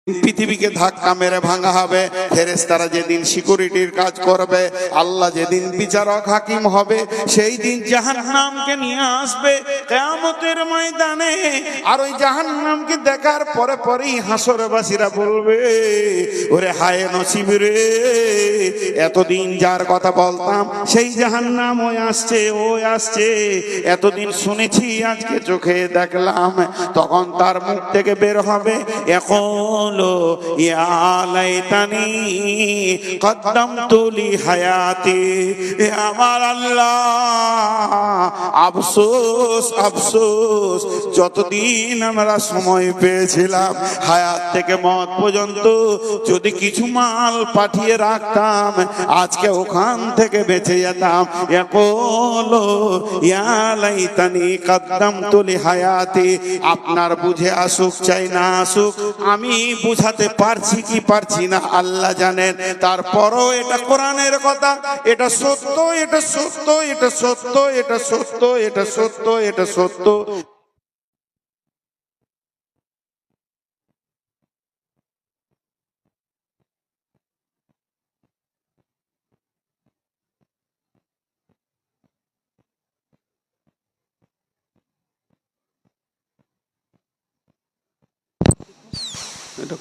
পৃথিবীকে ধাক্কা মেরে ভাঙা হবে, ফেরেশতারা যেদিন সিকিউরিটির কাজ করবে, আল্লাহ যেদিন বিচারক হাকিম হবে, সেই দিন জাহান্নামকে নিয়ে আসবে কিয়ামতের ময়দানে। আর ওই জাহান্নামকে দেখার পরে পরেই হাসরবাসীরা বলবে, ওরে হায় নসিব রে, এতদিন যার কথা বলতাম সেই জাহান্নাম ওই আসছে, ওই আসছে, এতদিন শুনেছি আজকে চোখে দেখলাম। তখন তার মুখ থেকে বের হবে, এখন ইয়া লাইতানি কদ্দামতু লি হায়াতি, আমার আল্লাহ আফসোস আফসোস, যতদিন আমরা সময় পেয়েছিলাম হায়াত থেকে মওত পর্যন্ত যদি কিছু মাল পাঠিয়ে রাখতাম, আজকে ওখান থেকে বেঁচে যেতাম। ইয়াকুলু ইয়া লাইতানি কদ্দামতু লি হায়াতি। আপনার বুঝে আসুক চাই না আসুক, আমি বুঝাতে পারছি কি পারছি না আল্লাহ জানেন। তারপরও এটা কোরআনের কথা, এটা সত্য, এটা সত্য, এটা সত্য, এটা সত্য, এটা সত্য, এটা সত্য। এটা